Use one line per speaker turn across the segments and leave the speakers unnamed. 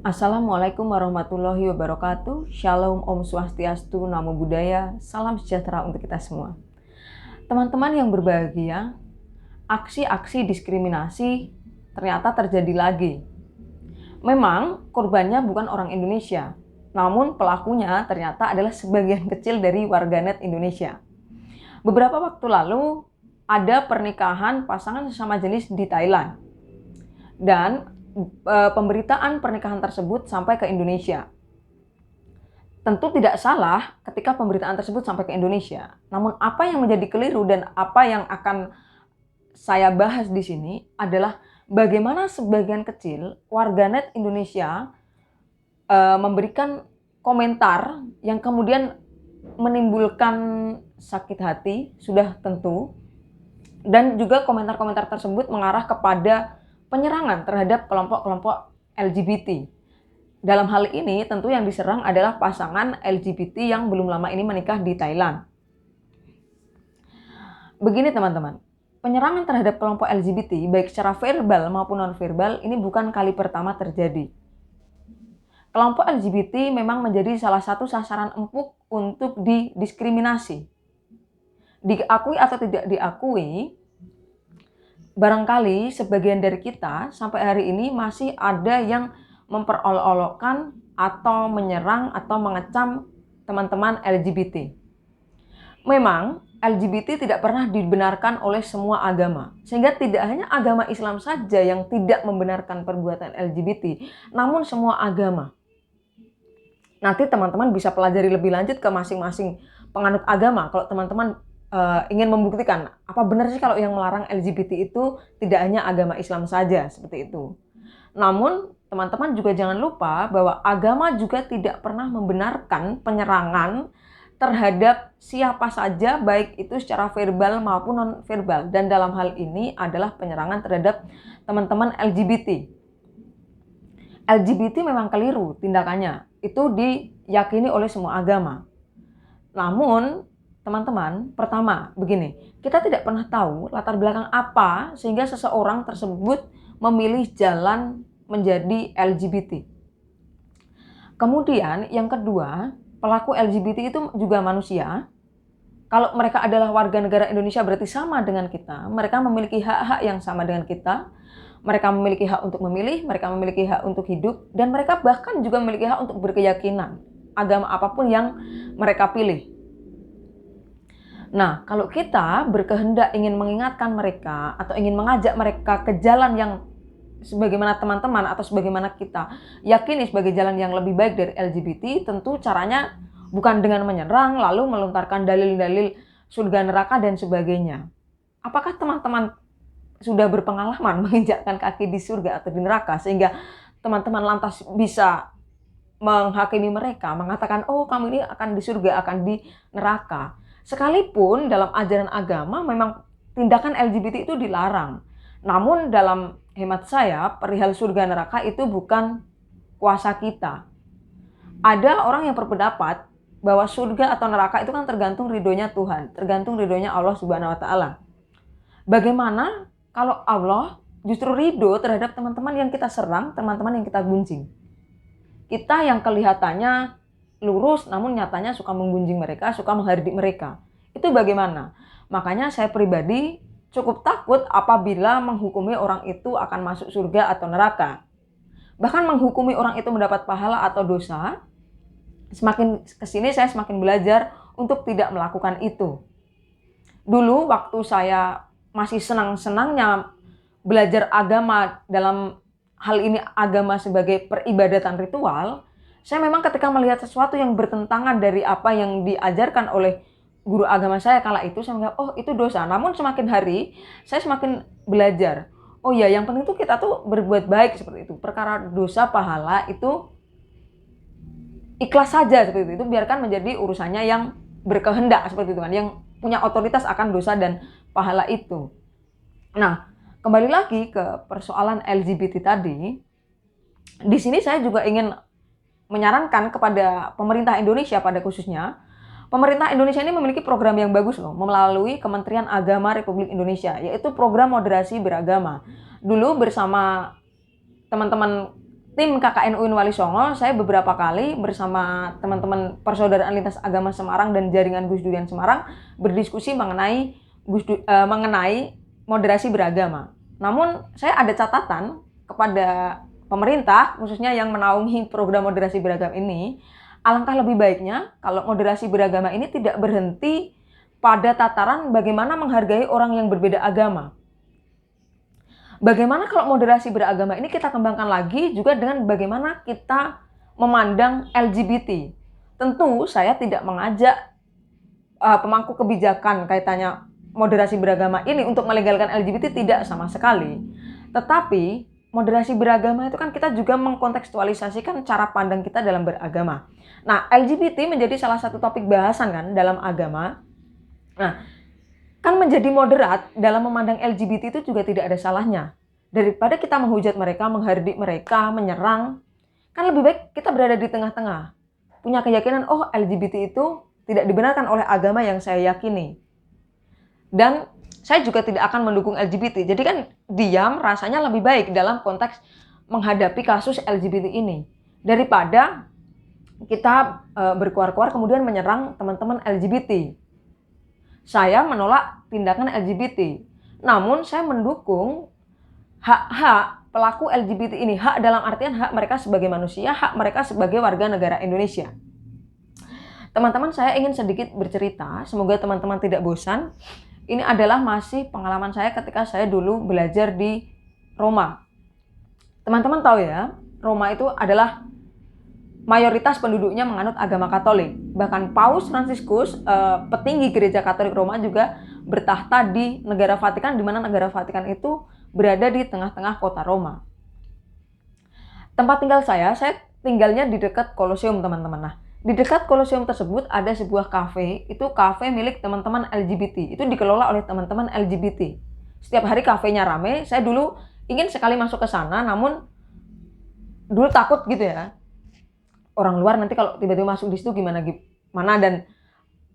Assalamualaikum warahmatullahi wabarakatuh. Shalom, Om Swastiastu, Namo Buddhaya, salam sejahtera untuk kita semua. Teman-teman yang berbahagia, aksi-aksi diskriminasi ternyata terjadi lagi. Memang korbannya bukan orang Indonesia, namun pelakunya ternyata adalah sebagian kecil dari warganet Indonesia. Beberapa waktu lalu ada pernikahan pasangan sesama jenis di Thailand. Dan pemberitaan pernikahan tersebut sampai ke Indonesia. Tentu tidak salah ketika pemberitaan tersebut sampai ke Indonesia. Namun apa yang menjadi keliru dan apa yang akan saya bahas di sini adalah bagaimana sebagian kecil warganet Indonesia memberikan komentar yang kemudian menimbulkan sakit hati, sudah tentu. Dan juga komentar-komentar tersebut mengarah kepada penyerangan terhadap kelompok-kelompok LGBT. Dalam hal ini tentu yang diserang adalah pasangan LGBT yang belum lama ini menikah di Thailand. Begini teman-teman, penyerangan terhadap kelompok LGBT baik secara verbal maupun non-verbal ini bukan kali pertama terjadi. Kelompok LGBT memang menjadi salah satu sasaran empuk untuk didiskriminasi. Diakui atau tidak diakui, barangkali sebagian dari kita sampai hari ini masih ada yang memperolok-olokkan atau menyerang atau mengecam teman-teman LGBT. Memang LGBT tidak pernah dibenarkan oleh semua agama, sehingga tidak hanya agama Islam saja yang tidak membenarkan perbuatan LGBT, namun semua agama. Nanti teman-teman bisa pelajari lebih lanjut ke masing-masing penganut agama kalau teman-teman ingin membuktikan apa benar sih kalau yang melarang LGBT itu tidak hanya agama Islam saja seperti itu. Namun teman-teman juga jangan lupa bahwa agama juga tidak pernah membenarkan penyerangan terhadap siapa saja baik itu secara verbal maupun non-verbal, dan dalam hal ini adalah penyerangan terhadap teman-teman LGBT. LGBT memang keliru tindakannya, itu diyakini oleh semua agama. Namun teman-teman, pertama, begini, kita tidak pernah tahu latar belakang apa sehingga seseorang tersebut memilih jalan menjadi LGBT. Kemudian, yang kedua, pelaku LGBT itu juga manusia. Kalau mereka adalah warga negara Indonesia berarti sama dengan kita. Mereka memiliki hak-hak yang sama dengan kita. Mereka memiliki hak untuk memilih, mereka memiliki hak untuk hidup, dan mereka bahkan juga memiliki hak untuk berkeyakinan, agama apapun yang mereka pilih. Nah, kalau kita berkehendak ingin mengingatkan mereka atau ingin mengajak mereka ke jalan yang sebagaimana teman-teman atau sebagaimana kita yakini sebagai jalan yang lebih baik dari LGBT, tentu caranya bukan dengan menyerang lalu melontarkan dalil-dalil surga neraka dan sebagainya. Apakah teman-teman sudah berpengalaman menginjakkan kaki di surga atau di neraka sehingga teman-teman lantas bisa menghakimi mereka, mengatakan, oh kamu ini akan di surga, akan di neraka. Sekalipun dalam ajaran agama memang tindakan LGBT itu dilarang. Namun dalam hemat saya, perihal surga neraka itu bukan kuasa kita. Ada orang yang berpendapat bahwa surga atau neraka itu kan tergantung ridhonya Tuhan, tergantung ridhonya Allah Subhanahu wa Ta'ala. Bagaimana kalau Allah justru ridho terhadap teman-teman yang kita serang, teman-teman yang kita gunjing? Kita yang kelihatannya lurus namun nyatanya suka menggunjing mereka, suka menghardik mereka. Itu bagaimana? Makanya saya pribadi cukup takut apabila menghukumi orang itu akan masuk surga atau neraka. Bahkan menghukumi orang itu mendapat pahala atau dosa. Semakin kesini saya semakin belajar untuk tidak melakukan itu. Dulu waktu saya masih senang-senangnya belajar agama, dalam hal ini agama sebagai peribadatan ritual, saya memang ketika melihat sesuatu yang bertentangan dari apa yang diajarkan oleh guru agama saya kala itu, saya menganggap, oh itu dosa. Namun semakin hari, saya semakin belajar. Oh ya, yang penting itu kita tuh berbuat baik seperti itu. Perkara dosa pahala itu ikhlas saja seperti itu. Biarkan menjadi urusannya yang berkehendak seperti itu kan, yang punya otoritas akan dosa dan pahala itu. Nah, kembali lagi ke persoalan LGBT tadi. Di sini saya juga ingin menyarankan kepada pemerintah Indonesia pada khususnya, pemerintah Indonesia ini memiliki program yang bagus loh, melalui Kementerian Agama Republik Indonesia, yaitu program moderasi beragama. Dulu bersama teman-teman tim KKN UIN Wali Songo, saya beberapa kali bersama teman-teman Persaudaraan Lintas Agama Semarang dan Jaringan Gus Durian Semarang berdiskusi mengenai moderasi beragama. Namun saya ada catatan kepada pemerintah, khususnya yang menaungi program moderasi beragama ini, alangkah lebih baiknya kalau moderasi beragama ini tidak berhenti pada tataran bagaimana menghargai orang yang berbeda agama. Bagaimana kalau moderasi beragama ini kita kembangkan lagi juga dengan bagaimana kita memandang LGBT. Tentu saya tidak mengajak pemangku kebijakan kaitannya moderasi beragama ini untuk melegalkan LGBT, tidak sama sekali. Tetapi moderasi beragama itu kan kita juga mengkontekstualisasikan cara pandang kita dalam beragama. Nah, LGBT menjadi salah satu topik bahasan kan dalam agama. Nah, kan menjadi moderat dalam memandang LGBT itu juga tidak ada salahnya. Daripada kita menghujat mereka, menghardik mereka, menyerang, kan lebih baik kita berada di tengah-tengah. Punya keyakinan, oh LGBT itu tidak dibenarkan oleh agama yang saya yakini. Dan saya juga tidak akan mendukung LGBT. Jadi kan diam rasanya lebih baik dalam konteks menghadapi kasus LGBT ini. Daripada kita berkuar-kuar kemudian menyerang teman-teman LGBT. Saya menolak tindakan LGBT. Namun saya mendukung hak-hak pelaku LGBT ini. Hak dalam artian hak mereka sebagai manusia, hak mereka sebagai warga negara Indonesia. Teman-teman, saya ingin sedikit bercerita, semoga teman-teman tidak bosan. Ini adalah masih pengalaman saya ketika saya dulu belajar di Roma. Teman-teman tahu ya, Roma itu adalah mayoritas penduduknya menganut agama Katolik. Bahkan Paus Fransiskus, petinggi gereja Katolik Roma, juga bertahta di negara Vatikan, di mana negara Vatikan itu berada di tengah-tengah kota Roma. Tempat tinggal saya tinggalnya di dekat Kolosium, teman-teman. Nah, di dekat Kolosium tersebut ada sebuah kafe, itu kafe milik teman-teman LGBT. Itu dikelola oleh teman-teman LGBT. Setiap hari kafenya rame. Saya dulu ingin sekali masuk ke sana, namun dulu takut gitu ya. Orang luar nanti kalau tiba-tiba masuk di situ gimana, dan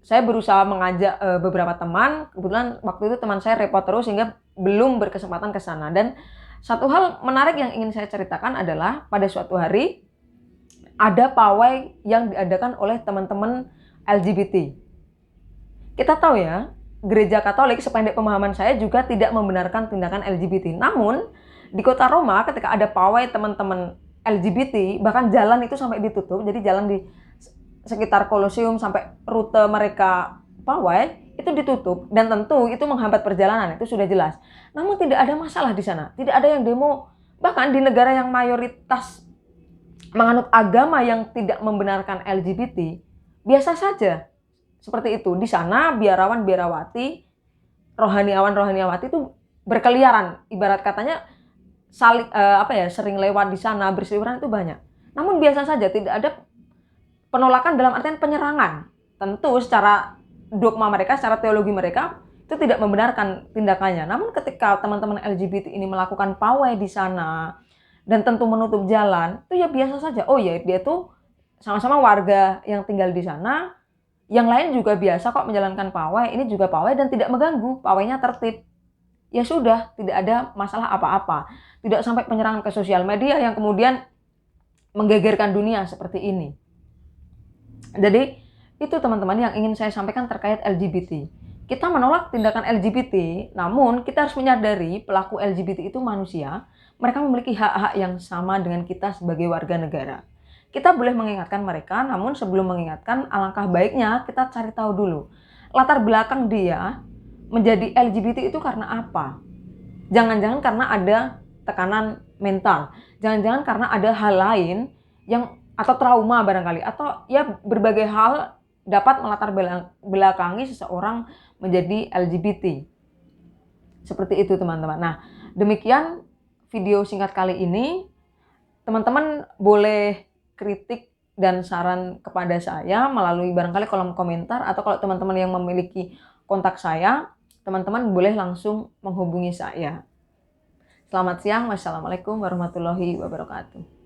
saya berusaha mengajak beberapa teman. Kebetulan waktu itu teman saya repot terus sehingga belum berkesempatan ke sana. Dan satu hal menarik yang ingin saya ceritakan adalah pada suatu hari ada pawai yang diadakan oleh teman-teman LGBT. Kita tahu ya, gereja Katolik sependek pemahaman saya juga tidak membenarkan tindakan LGBT. Namun di kota Roma ketika ada pawai teman-teman LGBT, bahkan jalan itu sampai ditutup. Jadi jalan di sekitar Kolosium sampai rute mereka pawai itu ditutup, dan tentu itu menghambat perjalanan, itu sudah jelas. Namun tidak ada masalah di sana, tidak ada yang demo. Bahkan di negara yang mayoritas menganut agama yang tidak membenarkan LGBT, biasa saja seperti itu. Di sana biarawan-biarawati, rohaniawan-rohaniawati itu berkeliaran, ibarat katanya sering lewat di sana, berseliweran itu banyak. Namun biasa saja, tidak ada penolakan dalam artian penyerangan. Tentu secara dogma mereka, secara teologi mereka itu tidak membenarkan tindakannya. Namun ketika teman-teman LGBT ini melakukan pawai di sana dan tentu menutup jalan, itu ya biasa saja. Oh ya, dia tuh sama-sama warga yang tinggal di sana, yang lain juga biasa kok menjalankan pawai, ini juga pawai dan tidak mengganggu, pawainya tertib. Ya sudah, tidak ada masalah apa-apa. Tidak sampai penyerangan ke sosial media yang kemudian menggegerkan dunia seperti ini. Jadi itu teman-teman yang ingin saya sampaikan terkait LGBT. Kita menolak tindakan LGBT, namun kita harus menyadari pelaku LGBT itu manusia. Mereka memiliki hak-hak yang sama dengan kita sebagai warga negara. Kita boleh mengingatkan mereka, namun sebelum mengingatkan, alangkah baiknya kita cari tahu dulu latar belakang dia menjadi LGBT itu karena apa. Jangan-jangan karena ada tekanan mental, jangan-jangan karena ada hal lain yang atau trauma barangkali, atau ya berbagai hal dapat melatar belakangi seseorang menjadi LGBT. Seperti itu teman-teman. Nah, demikian video singkat kali ini. Teman-teman boleh kritik dan saran kepada saya melalui barangkali kolom komentar, atau kalau teman-teman yang memiliki kontak saya, teman-teman boleh langsung menghubungi saya. Selamat siang. Wassalamualaikum warahmatullahi wabarakatuh.